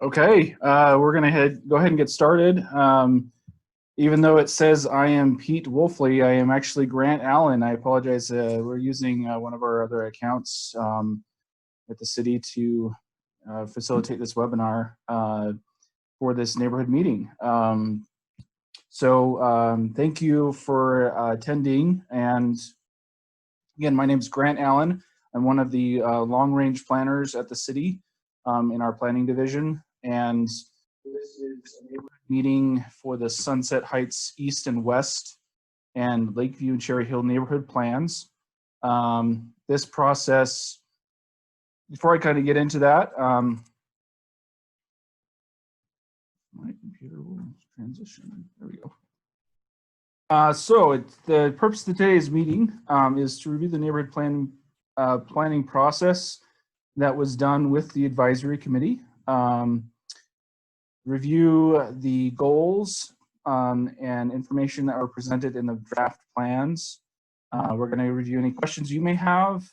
Okay, we're gonna go ahead and get started. Even though it says I am Pete Wolfley, I am actually Grant Allen. I apologize. We're using one of our other accounts at the city to facilitate this webinar for this neighborhood meeting. Thank you for attending. And again, my name is Grant Allen. I'm one of the long-range planners at the city in our planning division. And this is a neighborhood meeting for the Sunset Heights East and West and Lakeview and Cherry Hill neighborhood plans. This process, before I kind of get into that, my computer will transition. There we go. The purpose of today's meeting is to review the neighborhood planning process that was done with the advisory committee, review the goals and information that were presented in the draft plans. We're going to review any questions you may have,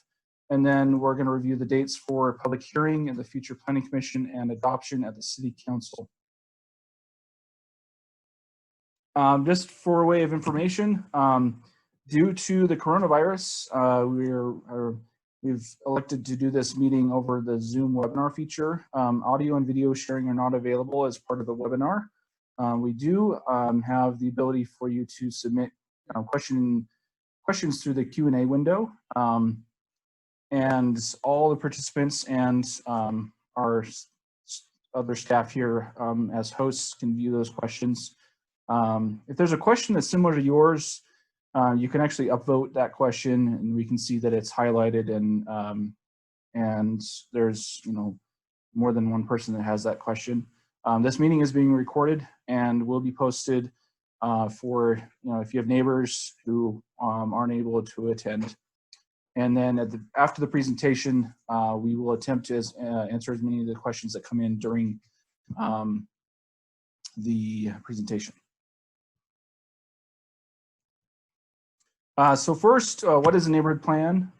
and then we're going to review the dates for public hearing in the future planning commission and adoption at the city council. Just for way of information, due to the coronavirus, we've elected to do this meeting over the Zoom webinar feature. Audio and video sharing are not available as part of the webinar. We do have the ability for you to submit questions through the Q&A window. And all the participants and our other staff here as hosts can view those questions. If there's a question that's similar to yours, you can actually upvote that question, and we can see that it's highlighted, and there's more than one person that has that question. This meeting is being recorded and will be posted for if you have neighbors who aren't able to attend. And then after the presentation, we will attempt to answer as many of the questions that come in during the presentation. So first, what is a neighborhood plan?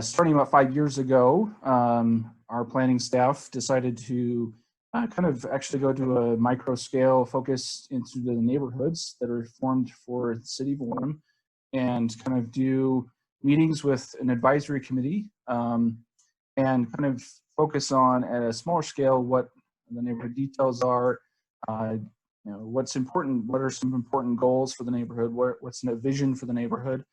Starting about 5 years ago, our planning staff decided to kind of actually go to a micro scale focus into the neighborhoods that are formed for the city of Orem, and kind of do meetings with an advisory committee and kind of focus on at a smaller scale what the neighborhood details are, what's important, what are some important goals for the neighborhood, what's a vision for the neighborhood.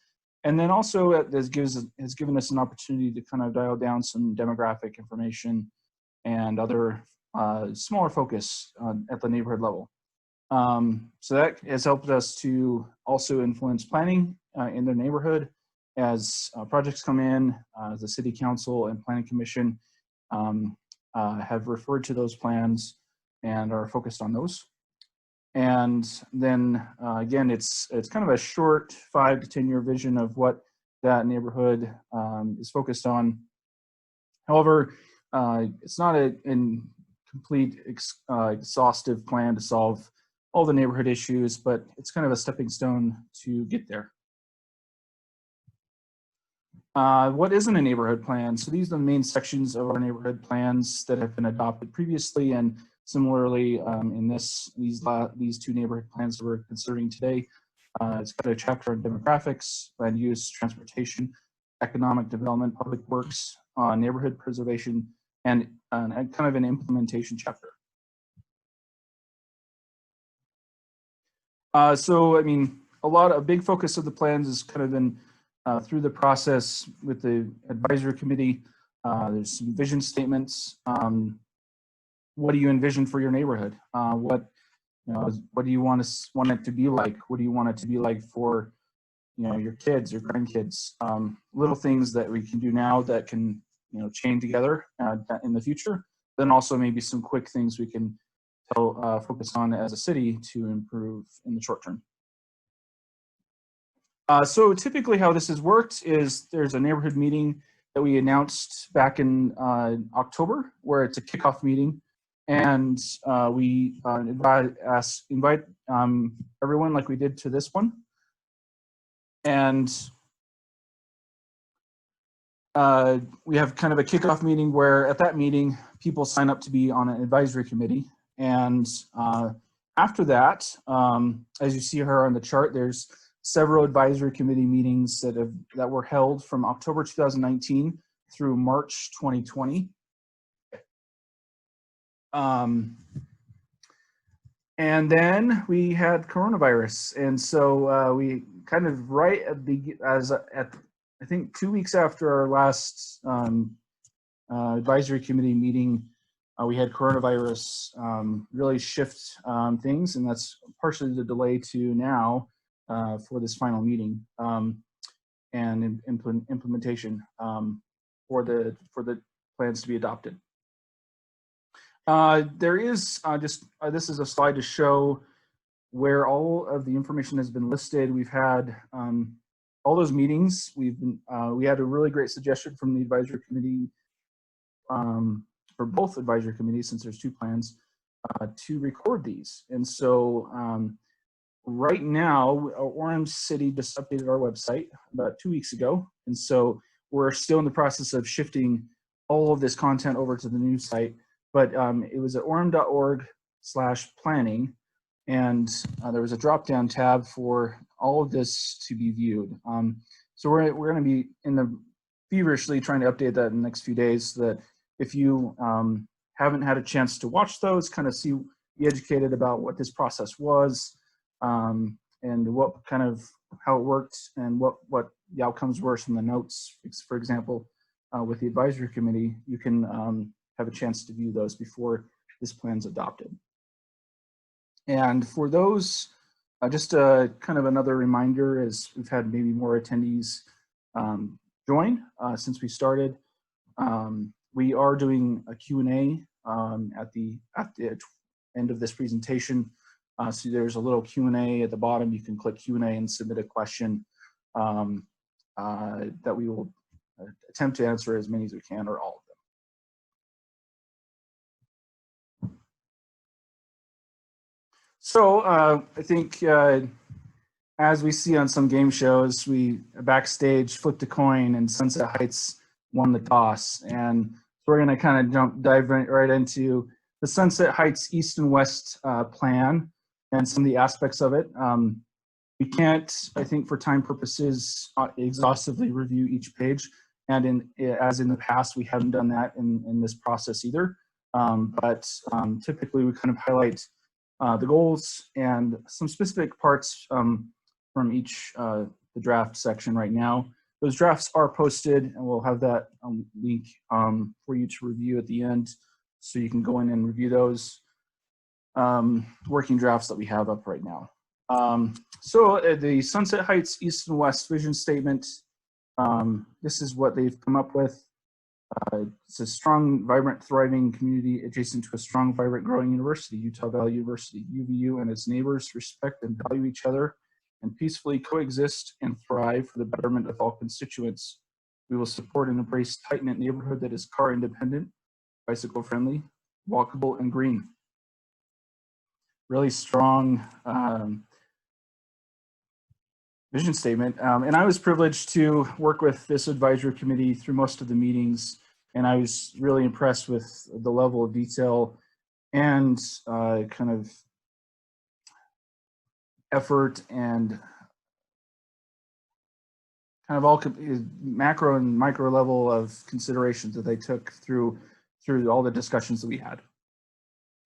And then also it has given us an opportunity to kind of dial down some demographic information and other smaller focus at the neighborhood level. So that has helped us to also influence planning in their neighborhood as projects come in. The city council and planning commission have referred to those plans and are focused on those. And then again, it's kind of a short 5 to 10 year vision of what that neighborhood is focused on. However, it's not a complete exhaustive plan to solve all the neighborhood issues, but it's kind of a stepping stone to get there. What isn't a neighborhood plan? So these are the main sections of our neighborhood plans that have been adopted previously, and similarly in these two neighborhood plans that we're considering today. It's got a chapter on demographics, land use, transportation, economic development, public works, neighborhood preservation, and kind of an implementation chapter. So I mean, a big focus of the plans has kind of been through the process with the advisory committee. There's some vision statements. What do you envision for your neighborhood? What do you want it to be like? What do you want it to be like for your kids, your grandkids? Little things that we can do now that can chain together in the future. Then also maybe some quick things we can focus on as a city to improve in the short term. So typically how this has worked is there's a neighborhood meeting that we announced back in October, where it's a kickoff meeting, and we invite everyone like we did to this one. And we have kind of a kickoff meeting where at that meeting, people sign up to be on an advisory committee. And after that, as you see here on the chart, there's several advisory committee meetings that were held from October 2019 through March 2020. And then we had coronavirus, and so we kind of right at the I think 2 weeks after our last advisory committee meeting, we had coronavirus really shift things, and that's partially the delay to now for this final meeting and implementation for the plans to be adopted. There is this is a slide to show where all of the information has been listed. We've had all those meetings. We had a really great suggestion from the advisory committee for both advisory committees, since there's two plans, to record these. And so right now, Orem City just updated our website about 2 weeks ago, and so we're still in the process of shifting all of this content over to the new site. But it was at orem.org/planning, and there was a drop-down tab for all of this to be viewed. So we're going to be feverishly trying to update that in the next few days, so that if you haven't had a chance to watch those, kind of be educated about what this process was, and what kind of how it worked, and what the outcomes were from the notes. For example, with the advisory committee, you can have a chance to view those before this plan's adopted. And for those, just kind of another reminder, as we've had maybe more attendees join since we started. We are doing a Q&A at the end of this presentation. So there's a little Q&A at the bottom. You can click Q&A and submit a question that we will attempt to answer as many as we can, or all of them. So I think as we see on some game shows, we backstage flipped a coin and Sunset Heights won the toss. And we're going to kind of dive right into the Sunset Heights East and West plan and some of the aspects of it. We can't, I think for time purposes, exhaustively review each page. And as in the past, we haven't done that in this process either. But typically we kind of highlight the goals and some specific parts from each the draft section right now. Those drafts are posted, and we'll have that link for you to review at the end, so you can go in and review those working drafts that we have up right now. So the Sunset Heights East and West vision statement, this is what they've come up with. It's a strong, vibrant, thriving community adjacent to a strong, vibrant, growing university. Utah Valley University, UVU, and its neighbors respect and value each other and peacefully coexist and thrive for the betterment of all constituents. We will support and embrace a tight-knit neighborhood that is car independent, bicycle friendly, walkable, and green. Really strong vision statement. And I was privileged to work with this advisory committee through most of the meetings, and I was really impressed with the level of detail and kind of effort and kind of all macro and micro level of considerations that they took through all the discussions that we had.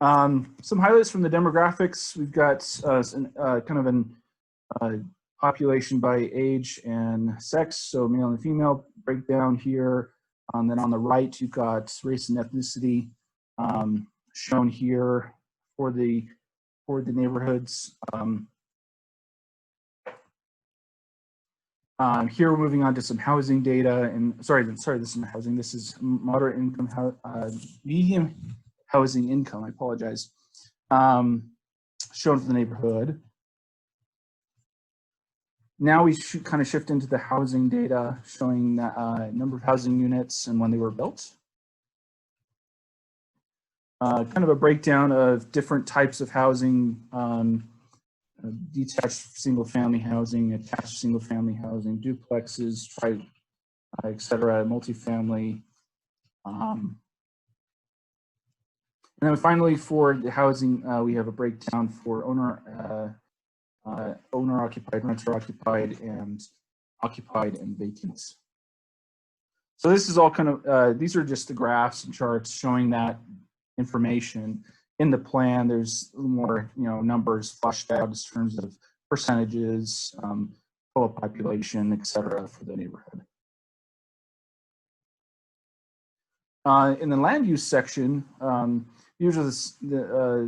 Some highlights from the demographics. We've got kind of an population by age and sex, so male and female breakdown here. Then on the right, you've got race and ethnicity shown here for the neighborhoods. Here we're moving on to some housing data, and sorry, this isn't housing. This is moderate income, medium housing income. I apologize. Shown for the neighborhood. Now we should kind of shift into the housing data, showing the number of housing units and when they were built. Kind of a breakdown of different types of housing, detached single-family housing, attached single-family housing, duplexes, et cetera, multifamily. And then finally, for the housing, we have a breakdown for owner-occupied, renter-occupied, and occupied and vacant. So this is all kind of, these are just the graphs and charts showing that information. In the plan, there's more, numbers flushed out in terms of percentages, total population, et cetera, for the neighborhood. In the land use section, usually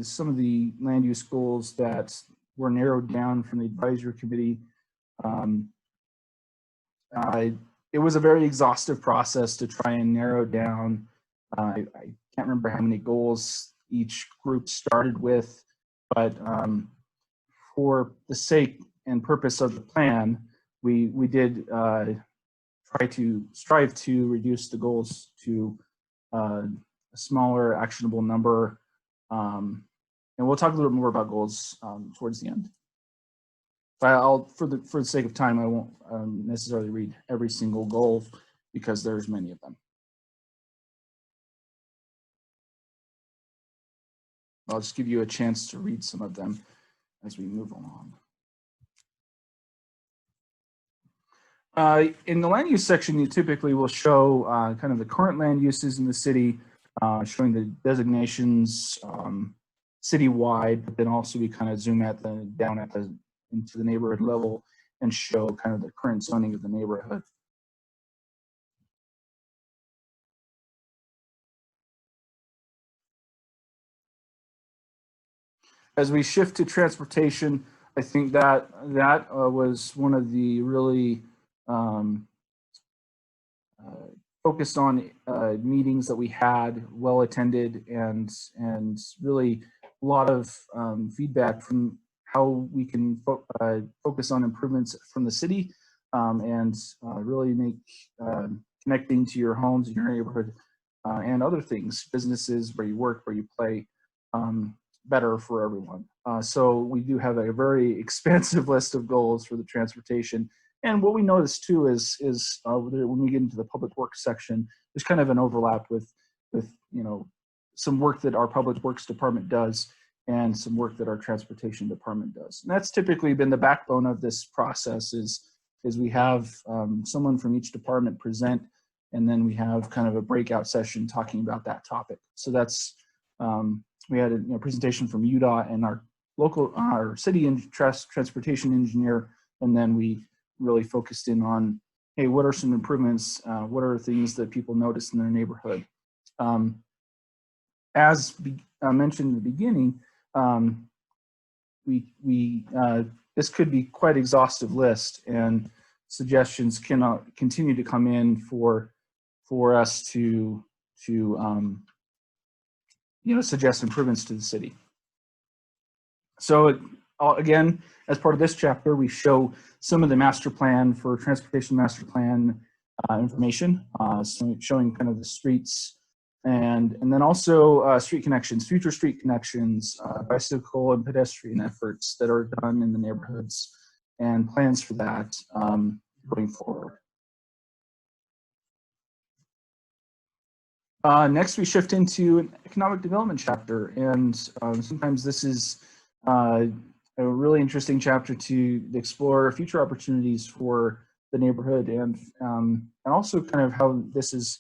some of the land use goals that were narrowed down from the advisory committee. It was a very exhaustive process to try and narrow down. I can't remember how many goals each group started with, but for the sake and purpose of the plan, we did strive to reduce the goals to a smaller actionable number. And we'll talk a little bit more about goals towards the end. But for the sake of time, I won't necessarily read every single goal because there's many of them. I'll just give you a chance to read some of them as we move along. In the land use section, you typically will show kind of the current land uses in the city, showing the designations citywide, but then also we kind of zoom down into the neighborhood level and show kind of the current zoning of the neighborhood. As we shift to transportation, I think that was one of the really focused on meetings that we had, well attended, and really a lot of feedback from how we can focus on improvements from the city and really make connecting to your homes in your neighborhood and other things, businesses, where you work, where you play, better for everyone. So we do have a very expansive list of goals for the transportation. And what we noticed too is when we get into the public works section, there's kind of an overlap with some work that our public works department does and some work that our transportation department does. And that's typically been the backbone of this process is we have someone from each department present, and then we have kind of a breakout session talking about that topic. So that's we had a presentation from UDOT and our city transportation engineer, and then we really focused in on, hey, what are some improvements? What are things that people notice in their neighborhood? As mentioned in the beginning, this could be quite an exhaustive list, and suggestions can continue to come in for us to suggest improvements to the city. So again, as part of this chapter, we show some of the master plan for transportation master plan information, so showing kind of the streets and then also street connections, future street connections, bicycle and pedestrian efforts that are done in the neighborhoods and plans for that going forward. Next, we shift into an economic development chapter, and sometimes this is a really interesting chapter to explore future opportunities for the neighborhood, and also kind of how this is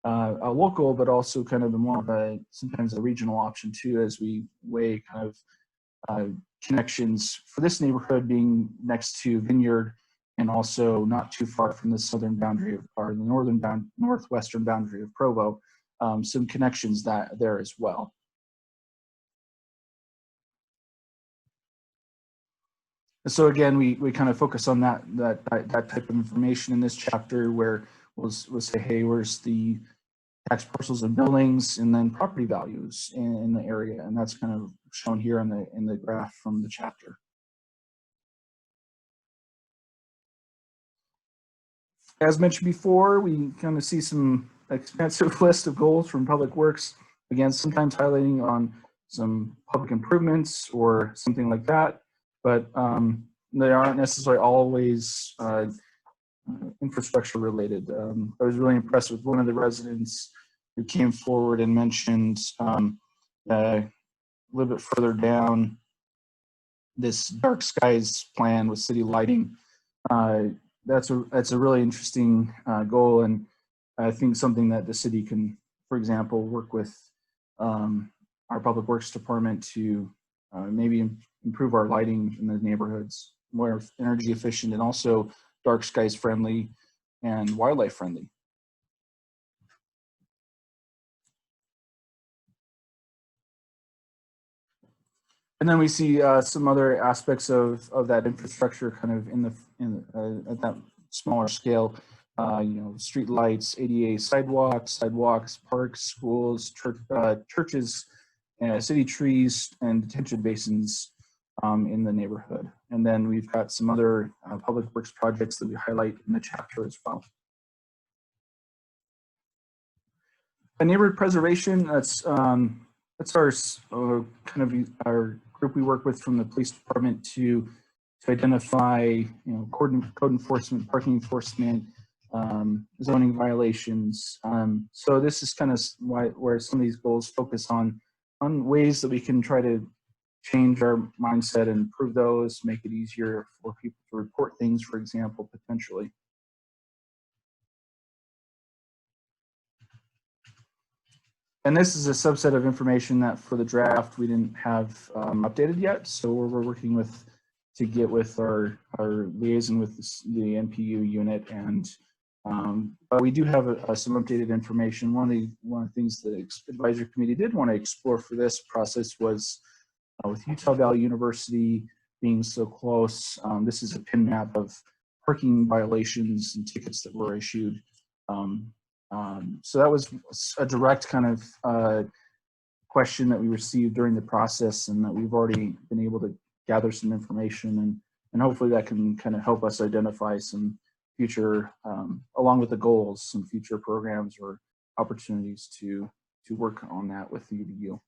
a local, but also kind of more of sometimes a regional option too, as we weigh kind of connections for this neighborhood being next to Vineyard and also not too far from the southern boundary or the northwestern boundary of Provo. Some connections there as well. So again, we kind of focus on that type of information in this chapter, where we'll say, hey, where's the tax parcels and buildings, and then property values in the area, and that's kind of shown here in the graph from the chapter. As mentioned before, we kind of see some expansive list of goals from Public Works. Again, sometimes highlighting on some public improvements or something like that, but they aren't necessarily always infrastructure related. I was really impressed with one of the residents who came forward and mentioned a little bit further down, this dark skies plan with city lighting. That's a really interesting goal, and I think something that the city can, for example, work with our public works department to maybe improve our lighting in the neighborhoods, more energy efficient and also dark skies friendly and wildlife friendly. And then we see some other aspects of that infrastructure kind of at that smaller scale. Street lights, ADA sidewalks, parks, schools, churches, city trees, and detention basins in the neighborhood. And then we've got some other public works projects that we highlight in the chapter as well. A neighborhood preservation, that's our kind of our group we work with from the police department to identify, code enforcement, parking enforcement, zoning violations. So this is kind of where some of these goals focus on ways that we can try to change our mindset and improve those, make it easier for people to report things, for example, potentially. And this is a subset of information that for the draft we didn't have updated yet. So we're working to get with our liaison with the NPU unit, and but we do have some updated information. One of the things the advisory committee did want to explore for this process was with Utah Valley University being so close. This is a pin map of parking violations and tickets that were issued. So that was a direct kind of question that we received during the process, and that we've already been able to gather some information, and hopefully that can kind of help us identify some future, along with the goals, some future programs or opportunities to work on that with the UVU.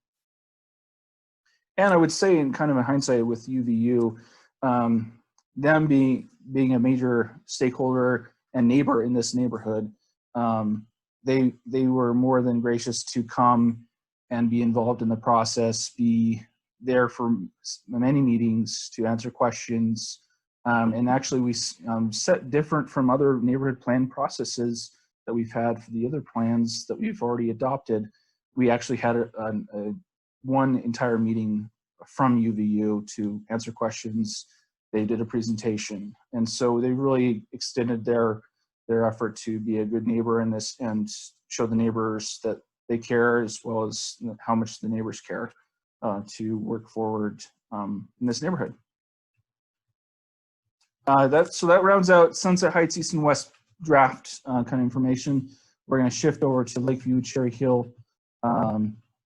And I would say, in kind of a hindsight with UVU, them being a major stakeholder and neighbor in this neighborhood, they were more than gracious to come and be involved in the process, be there for many meetings to answer questions. And actually we set different from other neighborhood plan processes that we've had for the other plans that we've already adopted. We actually had one entire meeting from UVU to answer questions. They did a presentation. And so they really extended their effort to be a good neighbor in this and show the neighbors that they care, as well as how much the neighbors care to work forward in this neighborhood. So that rounds out Sunset Heights East and West draft kind of information. We're going to shift over to Lakeview-Cherry Hill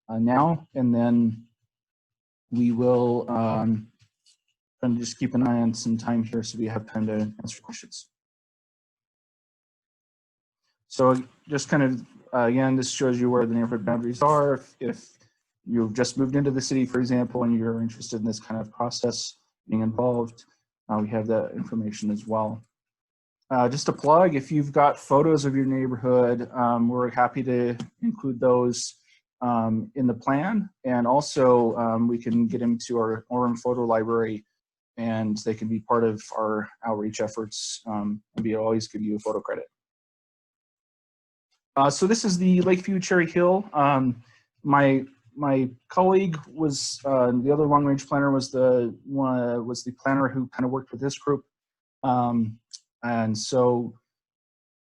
now, and then we will kind of just keep an eye on some time here so we have time to answer questions. So just kind of, again, this shows you where the neighborhood boundaries are. If you've just moved into the city, for example, and you're interested in this kind of process being involved, we have that information as well. Just a plug, if you've got photos of your neighborhood, we're happy to include those in the plan. And also we can get them to our Orem photo library, and they can be part of our outreach efforts. And we always give you a photo credit. So this is the Lakeview-Cherry Hill. My colleague was the other long-range planner was the planner who kind of worked with this group, and so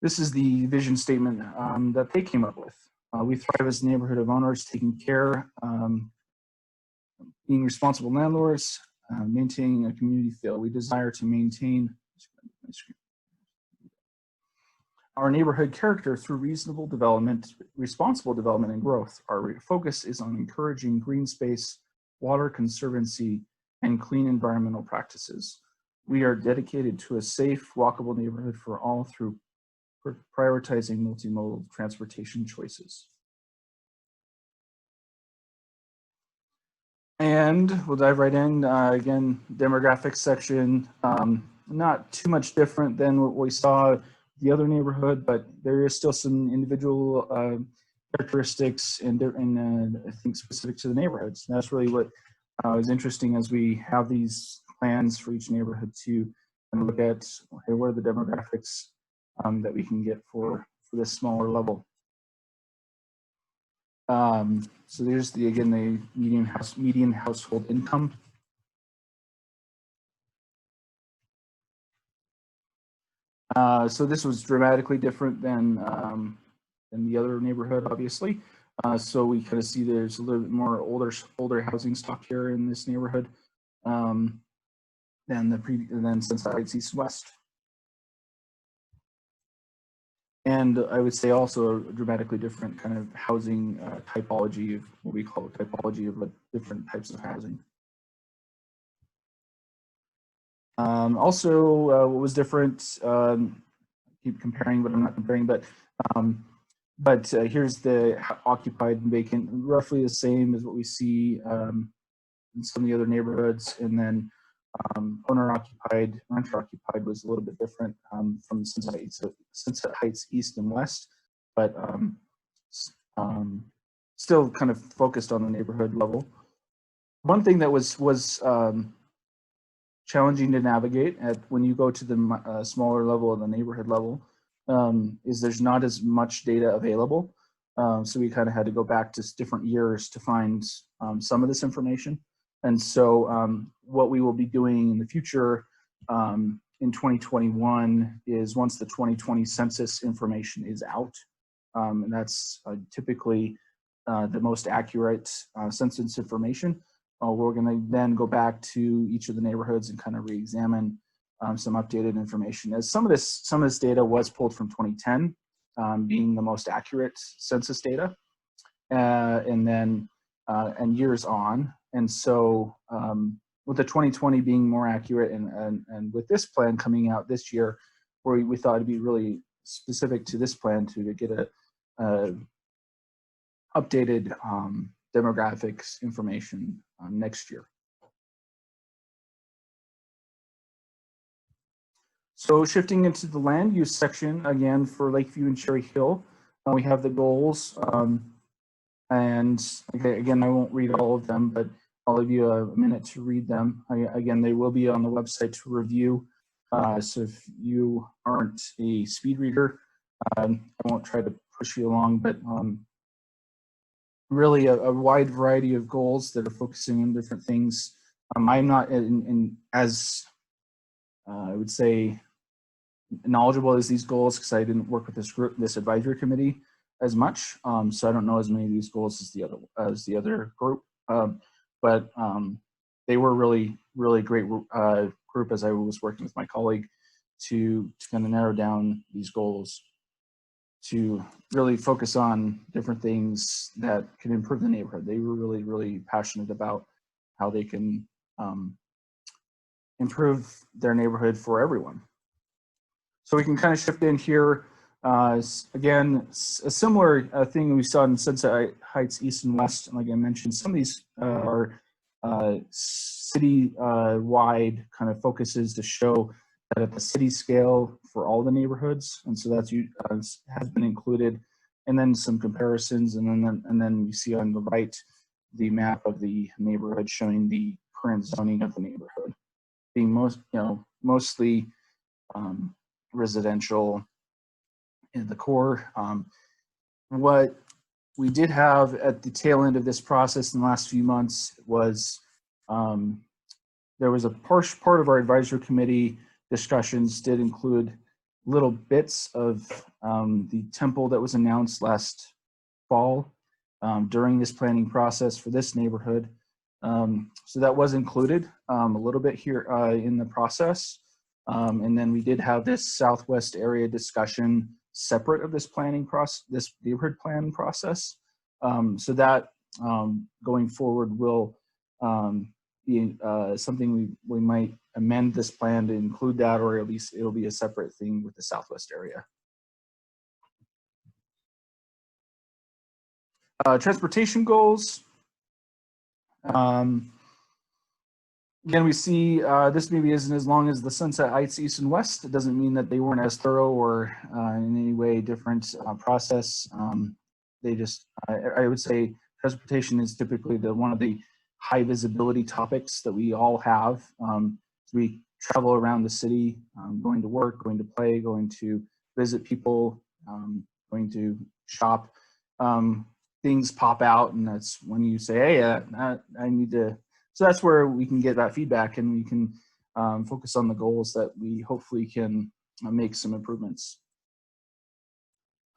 this is the vision statement that they came up with. We thrive as a neighborhood of owners, taking care, being responsible landlords, maintaining a community feel. We desire to maintain our neighborhood character through reasonable development, responsible development, and growth. Our focus is on encouraging green space, water conservancy, and clean environmental practices. We are dedicated to a safe, walkable neighborhood for all through prioritizing multimodal transportation choices. And we'll dive right in. Again, demographics section, not too much different than what we saw the other neighborhood, but there is still some individual characteristics and I think specific to the neighborhoods. And that's really what is interesting as we have these plans for each neighborhood to look at, okay, what are the demographics that we can get for this smaller level. So there's again the median household income. So this was dramatically different than the other neighborhood, obviously. So we kind of see there's a little bit more older housing stock here in this neighborhood than Sunset Heights East and West. And I would say also a dramatically different kind of housing typology of what we call a typology of different types of housing. Also, what was different, keep comparing, but I'm not comparing, but here's the occupied and vacant, roughly the same as what we see in some of the other neighborhoods. And then owner-occupied, renter-occupied was a little bit different from Sunset Heights East and West, but still kind of focused on the neighborhood level. One thing that was challenging to navigate when you go to the smaller level of the neighborhood level is there's not as much data available. So we kind of had to go back to different years to find some of this information. And so what we will be doing in the future in 2021 is once the 2020 census information is out, and that's typically the most accurate census information, we're going to then go back to each of the neighborhoods and kind of re-examine some updated information. As some of this data was pulled from 2010, being the most accurate census data, and years on. And so with the 2020 being more accurate and with this plan coming out this year, where we thought it'd be really specific to this plan to get a updated demographics information next year. So shifting into the land use section again for Lakeview and Cherry Hill, we have the goals. And again, I won't read all of them, but I'll give you a minute to read them. Again, they will be on the website to review. So if you aren't a speed reader, I won't try to push you along, but really a wide variety of goals that are focusing on different things. I'm not as I would say knowledgeable as these goals because I didn't work with this advisory committee as much, so I don't know as many of these goals as the other group. But they were really great group as I was working with my colleague to kind of narrow down these goals to really focus on different things that can improve the neighborhood. They were really passionate about how they can improve their neighborhood for everyone. So we can kind of shift in here. Again, a similar thing we saw in Sunset Heights East and West. And like I mentioned, some of these are city-wide kind of focuses to show that at the city scale for all the neighborhoods, and so that's has been included, and then some comparisons, and then you see on the right the map of the neighborhood showing the current zoning of the neighborhood, being mostly residential in the core. What we did have at the tail end of this process in the last few months was there was a part of our advisory committee discussions did include little bits of the temple that was announced last fall during this planning process for this neighborhood. So that was included a little bit here in the process. And then we did have this Southwest area discussion separate of this planning process, this neighborhood plan process. So that going forward will be something we might amend this plan to include that, or at least it'll be a separate thing with the Southwest area. Transportation goals. Again, we see this maybe isn't as long as the Sunset Heights East and West. It doesn't mean that they weren't as thorough or in any way different process. they just, I would say transportation is typically one of the high visibility topics that we all have. We travel around the city, going to work, going to play, going to visit people, going to shop. Things pop out, and that's when you say, hey, I need to, so that's where we can get that feedback, and we can focus on the goals that we hopefully can make some improvements.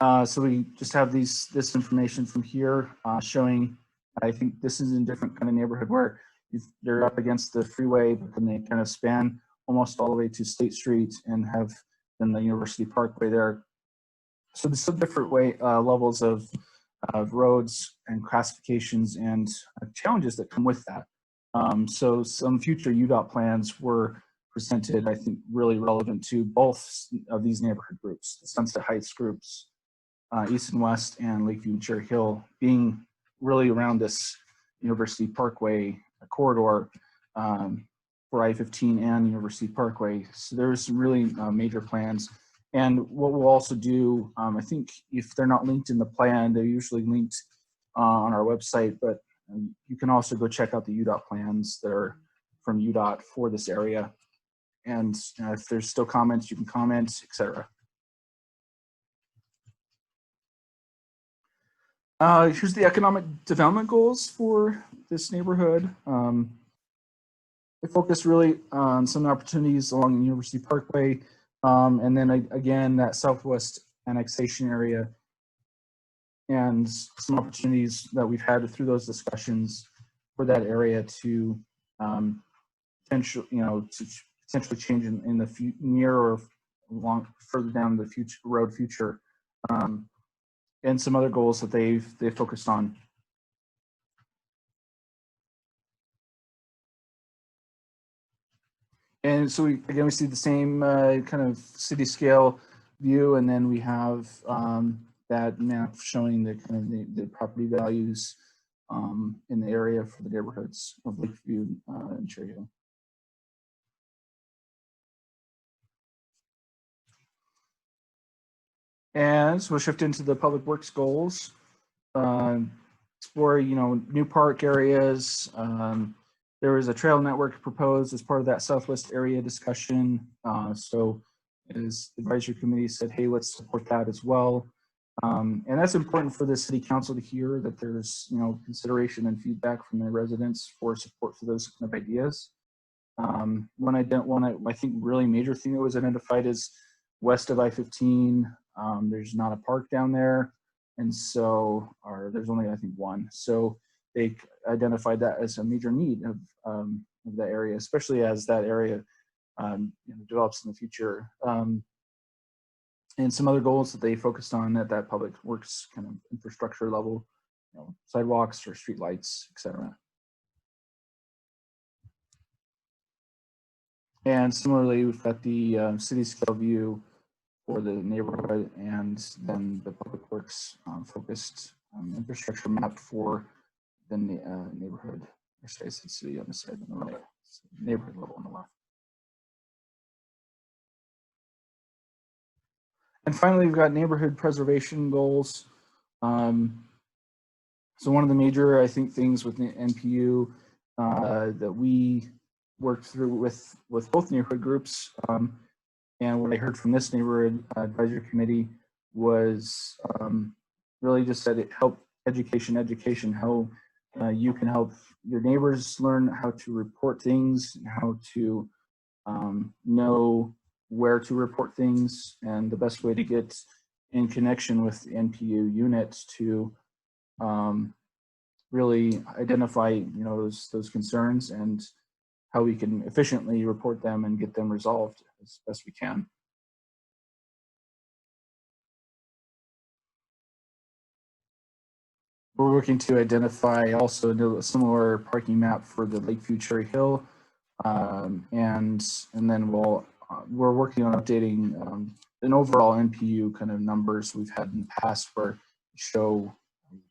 So we just have this information from here showing, I think this is a different kind of neighborhood where they're up against the freeway, but then they kind of span almost all the way to State Street and have then the University Parkway there. So there's some different levels of roads and classifications and challenges that come with that. So some future UDOT plans were presented, I think, really relevant to both of these neighborhood groups, the Sunset Heights groups, East and West, and Lakeview-Cherry Hill, being really around this University Parkway corridor for I-15 and University Parkway. So there's some really major plans. And what we'll also do, I think if they're not linked in the plan, they're usually linked on our website, but you can also go check out the UDOT plans that are from UDOT for this area. And if there's still comments, you can comment, etc. Here's the economic development goals for this neighborhood. They focus really on some opportunities along the University Parkway, and then again, that southwest annexation area, and some opportunities that we've had through those discussions for that area to potentially change in the near or further down the future. And some other goals that they've focused on. And so we see the same kind of city scale view, and then we have that map showing the kind of the property values in the area for the neighborhoods of Lakeview and Cherry Hill. And so we'll shift into the public works goals. Explore, new park areas. There was a trail network proposed as part of that Southwest area discussion. So as the advisory committee said, hey, let's support that as well. And that's important for the city council to hear, that there's, consideration and feedback from their residents for support for those kind of ideas. I think really major thing that was identified is west of I-15, there's not a park down there. And so, there's only, I think, one. So they identified that as a major need of the area, especially as that area develops in the future. And some other goals that they focused on at that public works kind of infrastructure level, sidewalks or street lights, etc. And similarly, we've got the city scale view for the neighborhood, and then the public works focused infrastructure map for the neighborhood, or should I say city on the side on the right, neighborhood level on the left. And finally, we've got neighborhood preservation goals. So one of the major, I think, things with the NPU that we worked through with both neighborhood groups, and what I heard from this neighborhood advisory committee was really just that it helped education, how you can help your neighbors learn how to report things, how to know where to report things, and the best way to get in connection with the NPU units to really identify those concerns and how we can efficiently report them and get them resolved as best we can. We're working to identify also a similar parking map for the Lakeview-Cherry Hill, and then we're working on updating an overall NPU kind of numbers we've had in the past, where show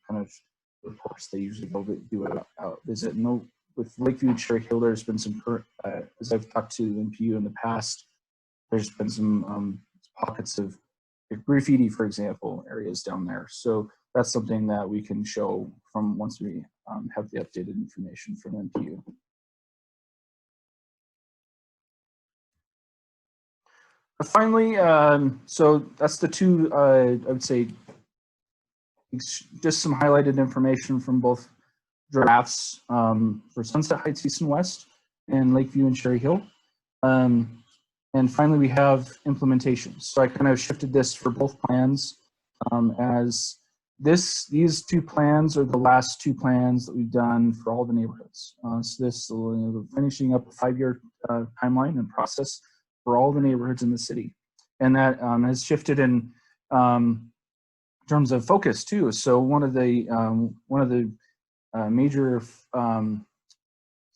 kind of reports they usually go do out visit. And with Lakeview-Cherry Hill, there's been some, as I've talked to NPU in the past, there's been some pockets of graffiti, for example, areas down there. So that's something that we can show from once we have the updated information from NPU. Finally, so that's the two, I would say, just some highlighted information from both drafts for Sunset Heights East and West and Lakeview and Cherry Hill. And finally, we have implementation. So I kind of shifted this for both plans as these two plans are the last two plans that we've done for all the neighborhoods. So this finishing up a 5-year timeline and process for all the neighborhoods in the city. And that has shifted in terms of focus too. So one of the major, so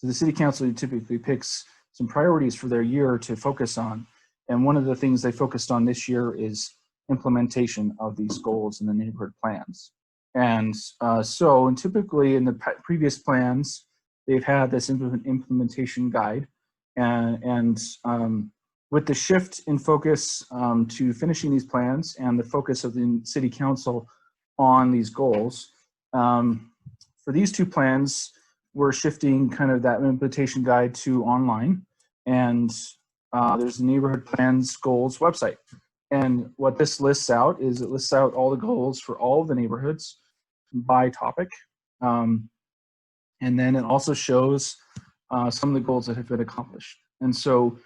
the city council typically picks some priorities for their year to focus on. And one of the things they focused on this year is implementation of these goals in the neighborhood plans. And and typically in the previous plans, they've had this implementation guide. And with the shift in focus to finishing these plans and the focus of the city council on these goals, for these two plans, we're shifting kind of that implementation guide to online. And there's the neighborhood plans goals website. And what this lists out is it lists out all the goals for all of the neighborhoods by topic. And then it also shows some of the goals that have been accomplished. And so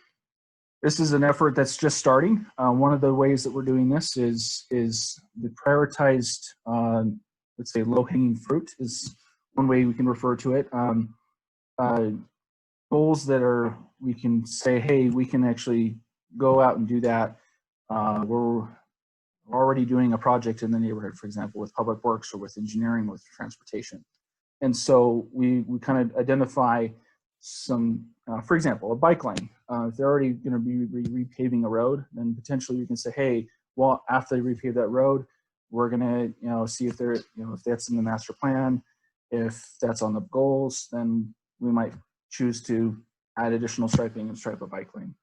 this is an effort that's just starting. One of the ways that we're doing this is the prioritized, let's say, low-hanging fruit is one way we can refer to it. Goals that we can say, hey, we can actually go out and do that. We're already doing a project in the neighborhood, for example, with public works or with engineering, with transportation. And so we kind of identify some, for example, a bike lane. If they're already going to be repaving a road, then potentially we can say, hey, well, after they repave that road, we're going to, see if if that's in the master plan, if that's on the goals, then we might choose to add additional striping and stripe a bike lane.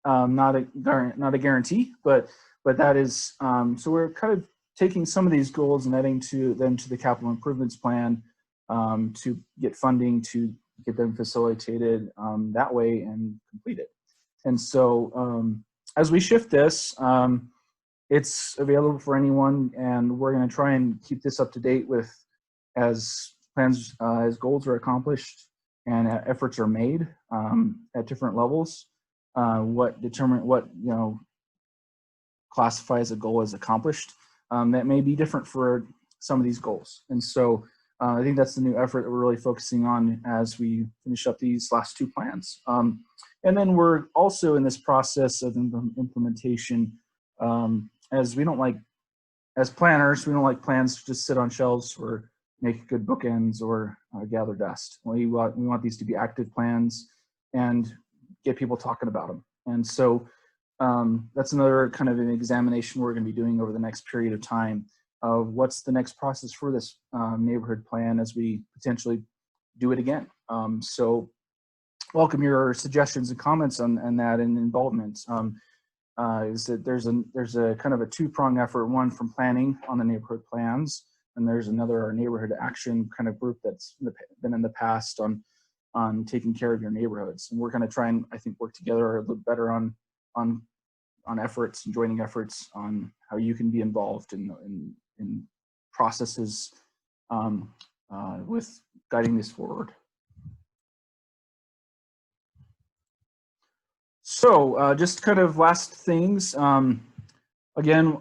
Not a guarantee, but that is, so we're kind of taking some of these goals and adding them to the capital improvements plan to get funding to get them facilitated that way and completed. And so as we shift this, it's available for anyone, and we're going to try and keep this up to date with as plans, as goals are accomplished and efforts are made at different levels. What classifies a goal as accomplished, that may be different for some of these goals. And so I think that's the new effort that we're really focusing on as we finish up these last two plans. And then we're also in this process of implementation, as we don't like, as planners, we don't like plans to just sit on shelves or make good bookends or gather dust. We want these to be active plans and get people talking about them. And so that's another kind of an examination we're going to be doing over the next period of time of what's the next process for this neighborhood plan as we potentially do it again. So welcome your suggestions and comments on that and involvement. Is that there's a kind of a two-prong effort, one from planning on the neighborhood plans, and there's another neighborhood action kind of group that's been in the past on taking care of your neighborhoods. And we're going to try and, I think, work together a little better on efforts and joining efforts on how you can be involved in processes with guiding this forward. So just kind of last things. Again,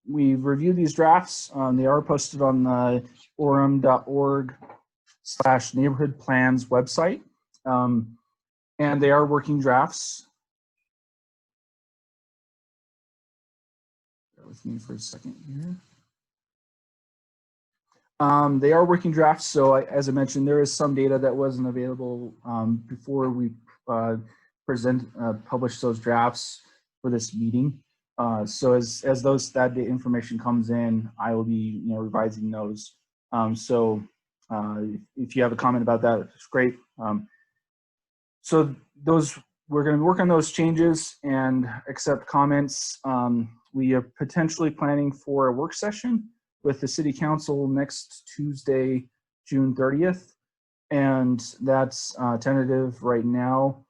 we've reviewed these drafts. They are posted on the orem.org/neighborhood plans website. And they are working drafts. Bear with me for a second here. They are working drafts. So as I mentioned, there is some data that wasn't available before we publish those drafts for this meeting. So as that information comes in, I will be revising those. So if you have a comment about that, it's great. So we're going to work on those changes and accept comments. We are potentially planning for a work session with the City Council next Tuesday, June 30th. And that's tentative right now.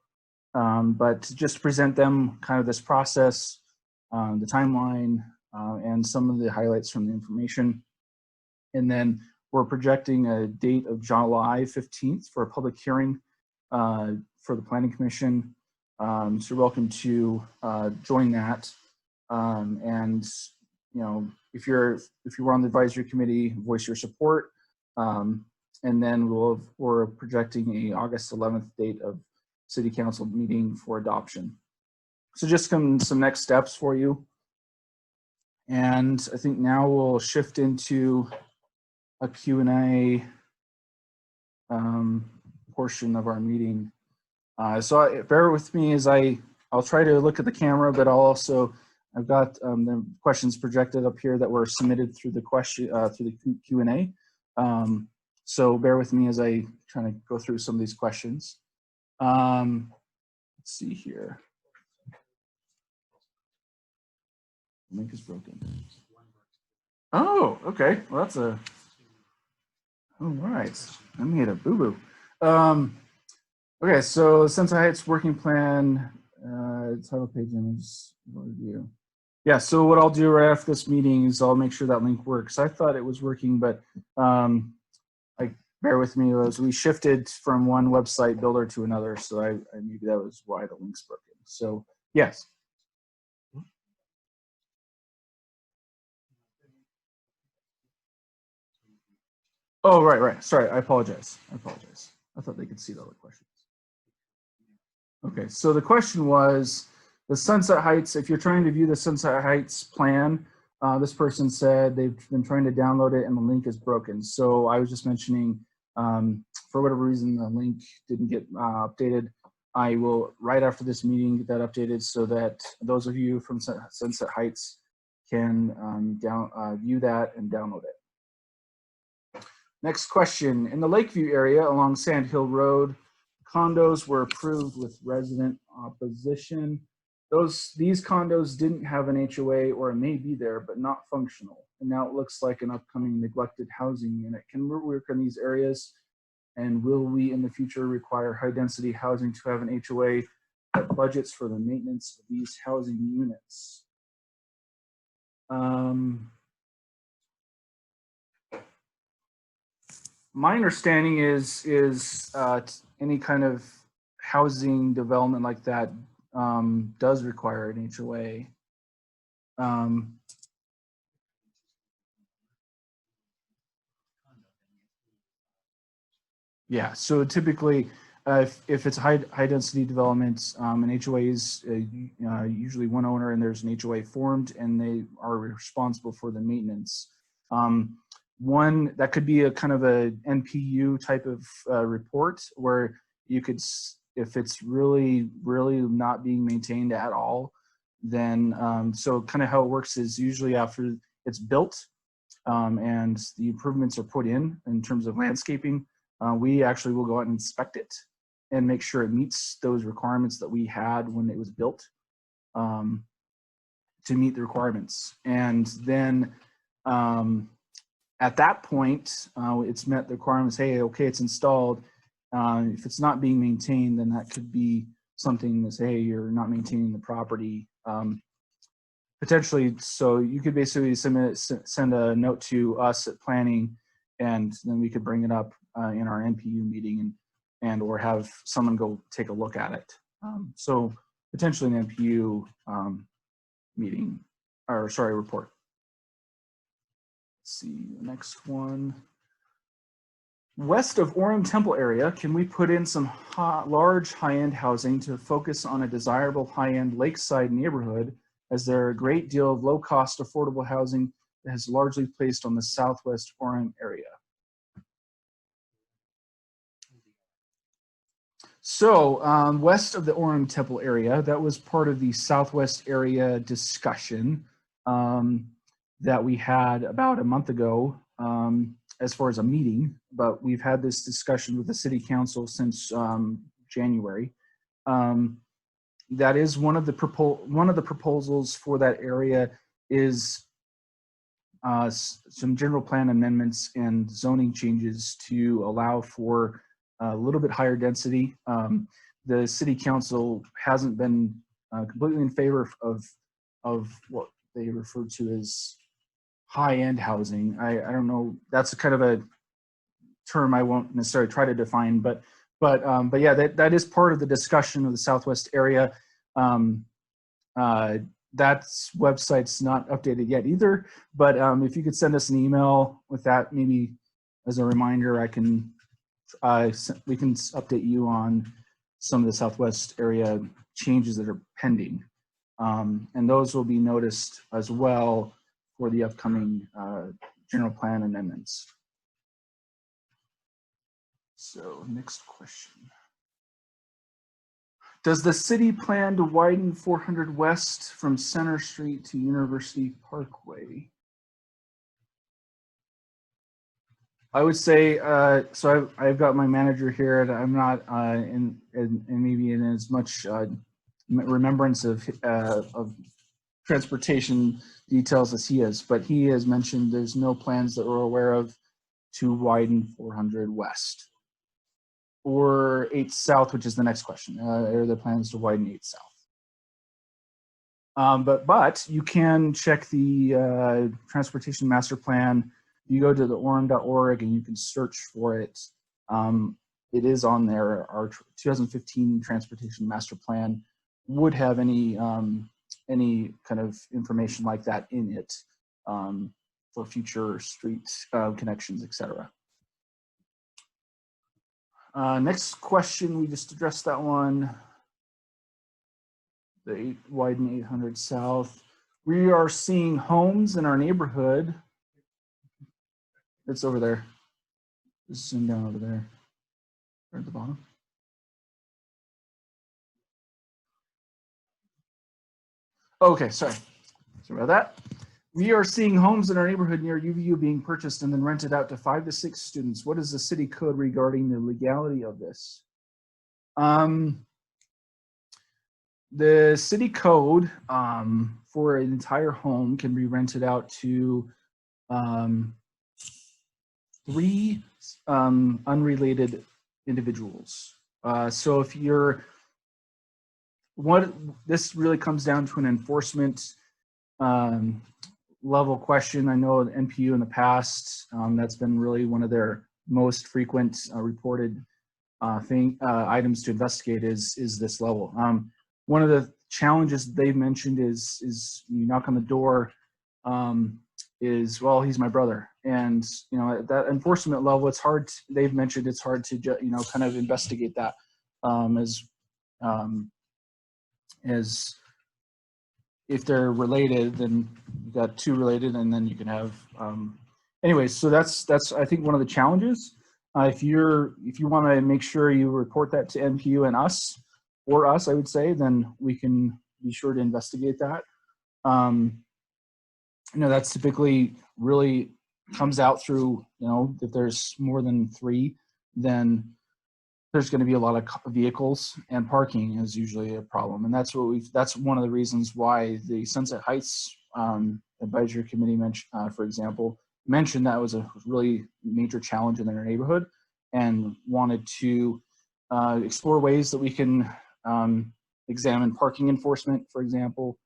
But just to present them kind of this process, the timeline, and some of the highlights from the information. And then we're projecting a date of July 15th for a public hearing for the Planning Commission. So you're welcome to join that. And if you were on the advisory committee, voice your support. And then we're projecting a August 11th date of City Council meeting for adoption. So just some next steps for you. And I think now we'll shift into a Q&A portion of our meeting. So bear with me as I'll try to look at the camera, but I've got the questions projected up here that were submitted through the Q&A. So bear with me as I try to go through some of these questions. Let's see here. The link is broken. Oh, okay. Well, that's all right. I made a boo-boo. Okay, so Sunset Heights working plan, title page image review. Yeah, so what I'll do right after this meeting is I'll make sure that link works. I thought it was working, but bear with me, as we shifted from one website builder to another, so maybe that was why the link's broken. So yes. Oh, right. Sorry, I apologize. I thought they could see the other questions. Okay, so the question was the Sunset Heights. If you're trying to view the Sunset Heights plan, this person said they've been trying to download it and the link is broken. So I was just mentioning, for whatever reason, the link didn't get updated. I will, right after this meeting, get that updated so that those of you from Sunset Heights can view that and download it. Next question. In the Lakeview area along Sand Hill Road, condos were approved with resident opposition. These condos didn't have an HOA, or it may be there, but not functional. And now it looks like an upcoming neglected housing unit. Can we work in these areas? And will we in the future require high density housing to have an HOA that budgets for the maintenance of these housing units? My understanding is any kind of housing development like that does require an HOA. Yeah, so typically, if it's high density development, an HOA is usually one owner, and there's an HOA formed, and they are responsible for the maintenance. One that could be a kind of a NPU type of report where you could, if it's really not being maintained at all, then so kind of how it works is usually after it's built and the improvements are put in terms of landscaping, we actually will go out and inspect it and make sure it meets those requirements that we had when it was built to meet the requirements. And then at that point, it's met the requirements. Hey, okay, it's installed. If it's not being maintained, then that could be something that say, hey, you're not maintaining the property. Potentially, so you could basically send a note to us at planning, and then we could bring it up in our NPU meeting and or have someone go take a look at it. So potentially an NPU meeting, or sorry, report. Let's see the next one. West of Orem Temple area, can we put in some large high-end housing to focus on a desirable high-end lakeside neighborhood, as there are a great deal of low-cost affordable housing that has largely placed on the southwest Orem area? So west of the Orem Temple area, that was part of the southwest area discussion that we had about a month ago as far as a meeting, but we've had this discussion with the city council since January. That is one of the proposals for that area is some general plan amendments and zoning changes to allow for a little bit higher density. The city council hasn't been completely in favor of what they refer to as high-end housing. I don't know, that's a kind of a term I won't necessarily try to define, but yeah, that is part of the discussion of the Southwest area. That website's not updated yet either, but if you could send us an email with that, maybe as a reminder, I can we can update you on some of the Southwest area changes that are pending, and those will be noticed as well for the upcoming general plan amendments. So next question. Does the city plan to widen 400 West from Center Street to University Parkway? I would say, so I've got my manager here, and I'm not in maybe in as much remembrance of transportation details as he is, but he has mentioned there's no plans that we're aware of to widen 400 West. Or 8 South, which is the next question. Are there plans to widen 8 South? But you can check the transportation master plan. You go to the orem.org and you can search for it. It is on there. Our 2015 transportation master plan would have any kind of information like that in it for future street connections, etc. Next question, we just addressed that one. The widen 800 South. We are seeing homes in our neighborhood. It's over there. Just zoom down over there. Right at the bottom. Okay, sorry about that. We are seeing homes in our neighborhood near UVU being purchased and then rented out to 5 to 6 students. What is the city code regarding the legality of this? The city code for an entire home can be rented out to 3 unrelated individuals. So if you're, this really comes down to an enforcement level question. I know NPU in the past, that's been really one of their most frequent reported items to investigate is this level. One of the challenges they've mentioned is you knock on the door, is, well, he's my brother. And, you know, at that enforcement level, it's hard, they've mentioned it's hard to, you know, kind of investigate that as if they're related, then you've got 2 related, and then you can have, anyways, so that's I think one of the challenges. If you want to make sure you report that to NPU and us, or us, I would say, then we can be sure to investigate that. You know, that's typically really comes out through, you know, if there's more than 3, then there's going to be a lot of vehicles, and parking is usually a problem. And that's that's one of the reasons why the Sunset Heights Advisory Committee for example, mentioned that was a really major challenge in their neighborhood, and wanted to explore ways that we can examine parking enforcement, for example,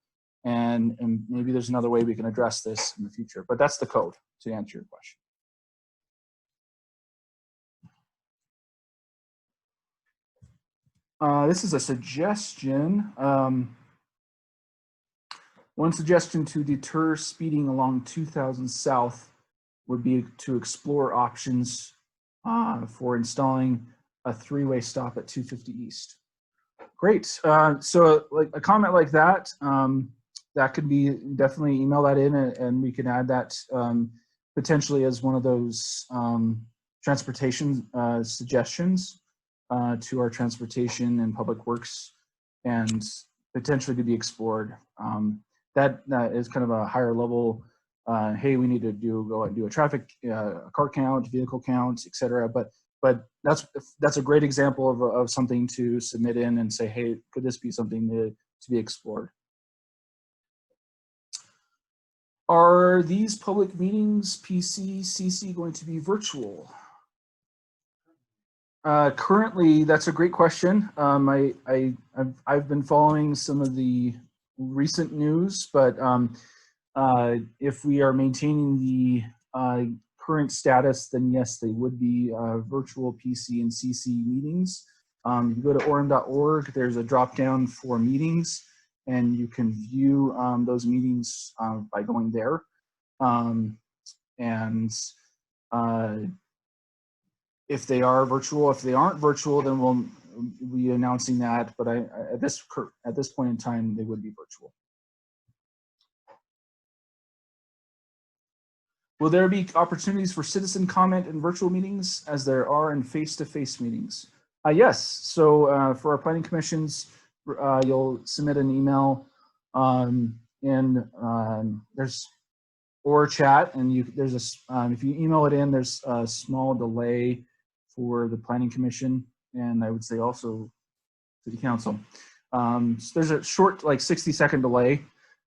and maybe there's another way we can address this in the future. But that's the code, to answer your question. This is a suggestion. One suggestion to deter speeding along 2000 South would be to explore options for installing a 3-way stop at 250 East. Great. So like a comment like that, that could be, definitely email that in, and we can add that potentially as one of those transportation suggestions to our transportation and public works, and potentially to be explored. That is kind of a higher level, hey, we need to go and do a traffic, car count, vehicle count, etc. But that's a great example of something to submit in and say, hey, could this be something to be explored? Are these public meetings, PC, CC, going to be virtual? Currently, that's a great question. I've been following some of the recent news, but if we are maintaining the current status, then yes, they would be virtual PC and CC meetings. You go to orem.org, there's a drop down for meetings, and you can view those meetings by going there. If they are virtual, if they aren't virtual, then we'll be announcing that. But at this point in time, they would be virtual. Will there be opportunities for citizen comment in virtual meetings as there are in face-to-face meetings? Yes. So for our planning commissions, you'll submit an email there's or chat, and there's if you email it in, there's a small delay for the planning commission, and I would say also city council. So there's a short, like 60-second delay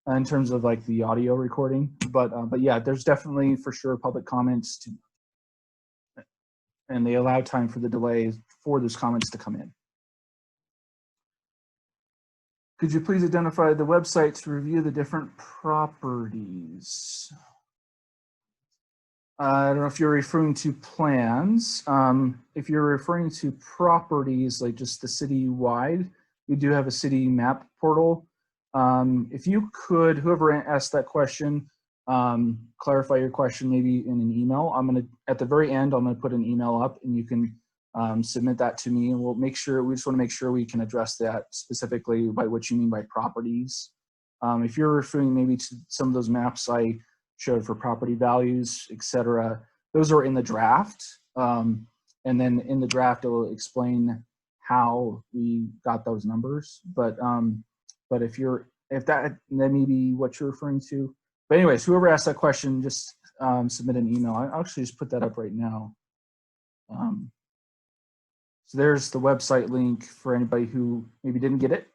in terms of like the audio recording, but yeah, there's definitely for sure public comments and they allow time for the delay for those comments to come in. Could you please identify the website to review the different properties? I don't know if you're referring to plans. If you're referring to properties, like just the city-wide, we do have a city map portal. If you could, whoever asked that question, clarify your question maybe in an email. At the very end, I'm gonna put an email up and you can submit that to me, and we just wanna make sure we can address that specifically by what you mean by properties. If you're referring maybe to some of those maps I showed for property values, etc., those are in the draft. And then in the draft, it will explain how we got those numbers. But if that may be what you're referring to. But anyways, whoever asked that question, just submit an email. I'll actually just put that up right now. So there's the website link for anybody who maybe didn't get it,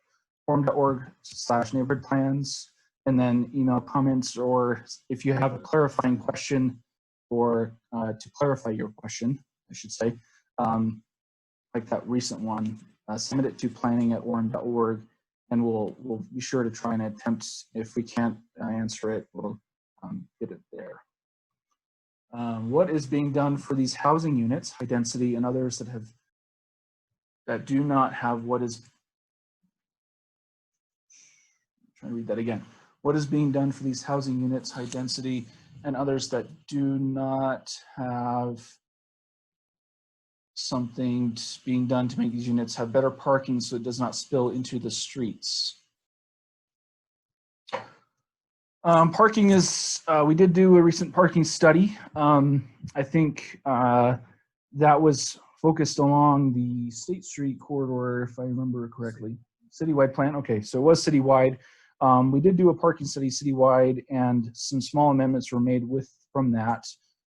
orem.org/neighborhood plans, and then email comments, or if you have a clarifying question or to clarify your question, I should say, like that recent one, submit it to planning@orem.org, and we'll be sure to try and attempt, if we can't answer it, we'll get it there. What is being done for these housing units, high density, and others that do not have what is, I'm trying to read that again. What is being done for these housing units, high density, and others that do not have something being done to make these units have better parking so it does not spill into the streets? Parking is, we did do a recent parking study. I think that was focused along the State Street corridor, if I remember correctly. Citywide plan, okay, so it was citywide. We did do a parking study citywide, and some small amendments were made from that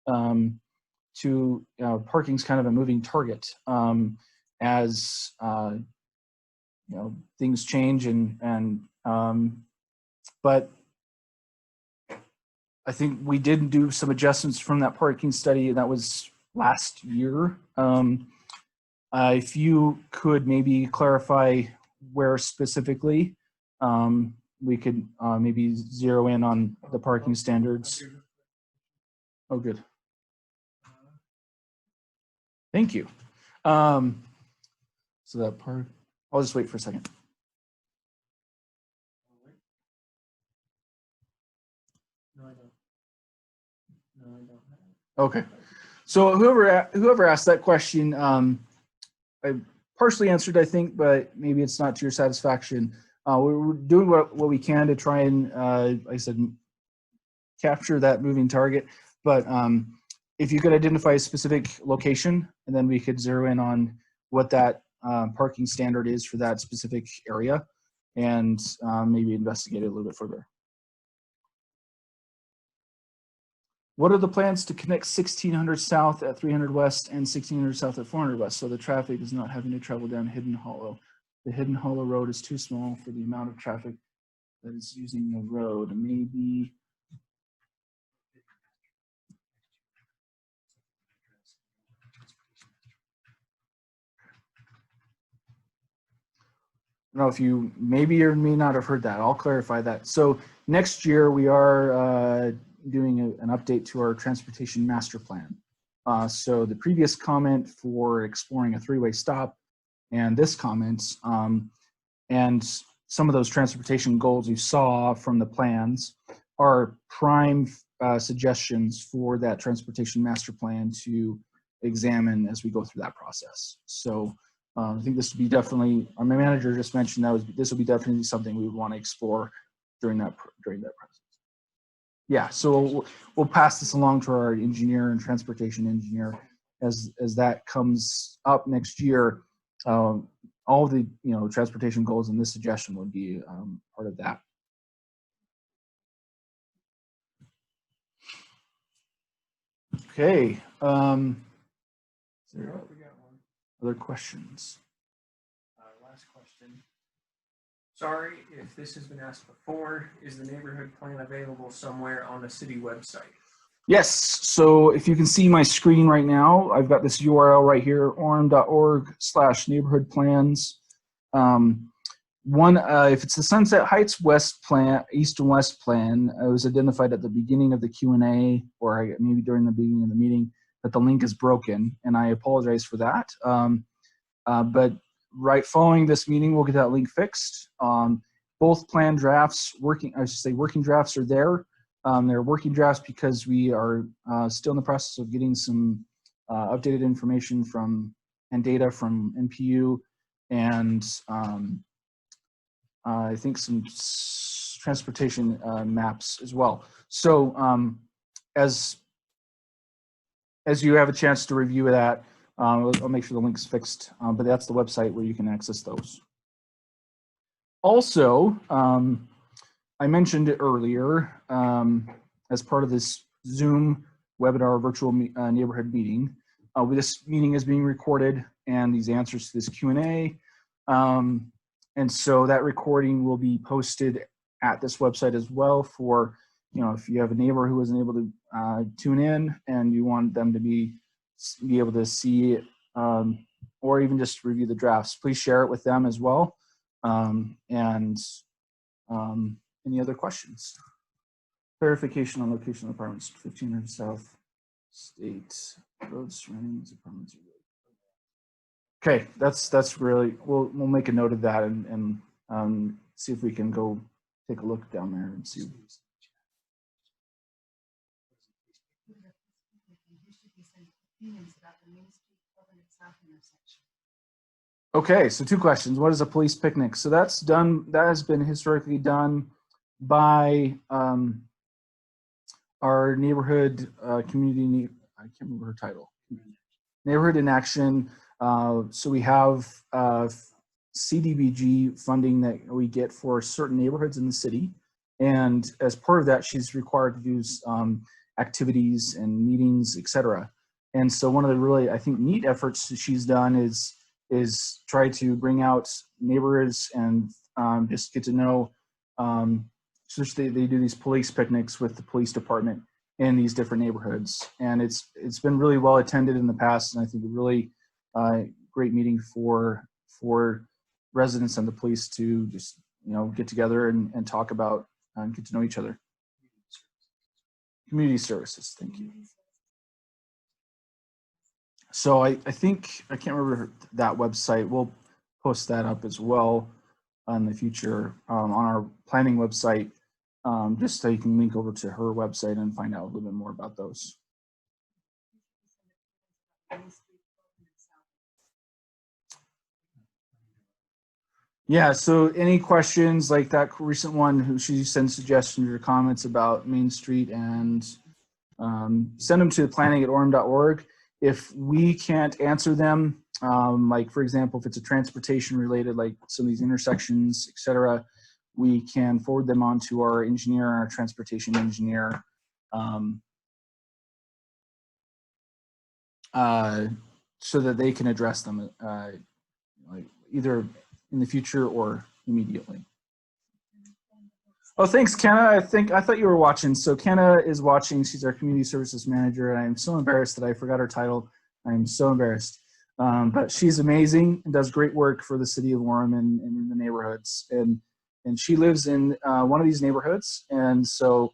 to parking's kind of a moving target as things change but I think we did do some adjustments from that parking study, and that was last year. If you could maybe clarify where specifically, we could maybe zero in on the parking standards. Oh, good. Thank you. So that part, I'll just wait for a second. No, I don't. No, I don't. Okay. So whoever asked that question, I partially answered, I think, but maybe it's not to your satisfaction. We're doing what we can to try and, like I said, capture that moving target. But if you could identify a specific location, and then we could zero in on what that parking standard is for that specific area, and maybe investigate it a little bit further. What are the plans to connect 1600 South at 300 West and 1600 South at 400 West so the traffic is not having to travel down Hidden Hollow? The Hidden Hollow Road is too small for the amount of traffic that is using the road. Maybe don't know if you maybe or may not have heard that. I'll clarify that. So next year we are doing an update to our transportation master plan. So the previous comment for exploring a three-way stop and this comment, and some of those transportation goals you saw from the plans are prime suggestions for that transportation master plan to examine as we go through that process. So I think this would be definitely, my manager just mentioned this will be definitely something we would want to explore during that process. Yeah, so we'll pass this along to our engineer and transportation engineer as that comes up next year. All the transportation goals and this suggestion would be part of that. Okay. Other questions? Last question. Sorry if this has been asked before. Is the neighborhood plan available somewhere on the city website? Yes. So if you can see my screen right now, I've got this URL right here, orem.org/neighborhood-plans. If it's the Sunset Heights West Plan, East and West Plan, it was identified at the beginning of the Q&A, or maybe during the beginning of the meeting, that the link is broken, and I apologize for that. But right following this meeting, we'll get that link fixed. Both plan drafts, working drafts are there. They're working drafts because we are still in the process of getting some updated information and data from NPU and I think some transportation maps as well. So as you have a chance to review that, I'll make sure the link's fixed, but that's the website where you can access those. Also, I mentioned it earlier, as part of this Zoom webinar virtual neighborhood meeting. This meeting is being recorded and these answers to this Q&A. And so that recording will be posted at this website as well for, if you have a neighbor who wasn't able to tune in and you want them to be able to see it, or even just review the drafts, please share it with them as well. Any other questions? Clarification on location of apartments, 1500 South State Road surrounding these apartments. Okay, that's really, we'll make a note of that and see if we can go take a look down there and see. Okay, so two questions. What is a police picnic? So that has been historically done by our neighborhood community, I can't remember her title, Neighborhood in Action. So we have CDBG funding that we get for certain neighborhoods in the city. And as part of that, she's required to do activities and meetings, etc. And so one of the really, I think, neat efforts that she's done is try to bring out neighbors and just get to know, so they do these police picnics with the police department in these different neighborhoods. And it's been really well attended in the past, and I think a really great meeting for residents and the police to just get together and talk about and get to know each other. Community services, thank you. So I think, I can't remember that website. We'll post that up as well in the future on our planning website, just so you can link over to her website and find out a little bit more about those. Yeah, so any questions like that recent one, she sends suggestions or comments about Main Street, and send them to planning@orem.org. If we can't answer them, like for example, if it's a transportation related, like some of these intersections, etc., we can forward them on to our engineer, our transportation engineer, so that they can address them like either in the future or immediately. Oh, thanks, Kenna. I thought you were watching. So Kenna is watching. She's our community services manager, and I'm so embarrassed that I forgot her title. I'm so embarrassed. But she's amazing and does great work for the city of Orem and in the neighborhoods. And she lives in one of these neighborhoods. And so,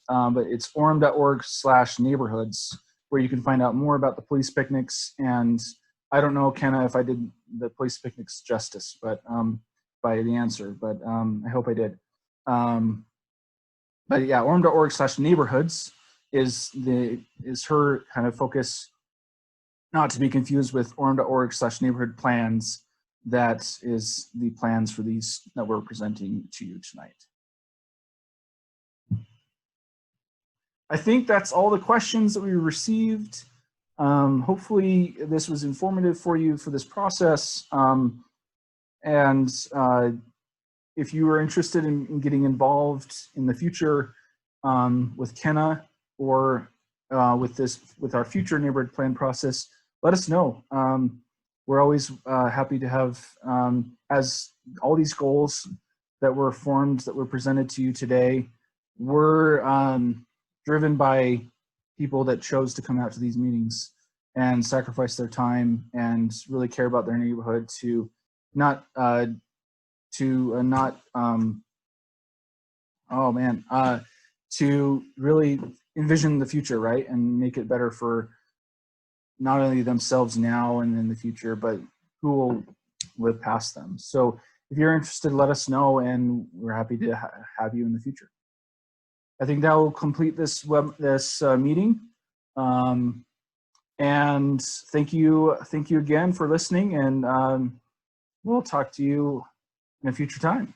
but it's orem.org/neighborhoods, where you can find out more about the police picnics. And I don't know, Kenna, if I did the police picnics justice, but by the answer, but I hope I did. But yeah, orem.org/neighborhoods is her kind of focus, not to be confused with orem.org/neighborhood plans. That is the plans for these that we're presenting to you tonight. I think that's all the questions that we received. Hopefully this was informative for you for this process. If you are interested in getting involved in the future with Kenna or with our future neighborhood plan process, let us know. We're always happy to have, as all these goals that were formed, that were presented to you today, were driven by people that chose to come out to these meetings and sacrifice their time and really care about their neighborhood to not to really envision the future, right, and make it better for not only themselves now and in the future, but who will live past them. So if you're interested, let us know, and we're happy to have you in the future. I think that will complete this meeting. And thank you again for listening, and we'll talk to you in a future time.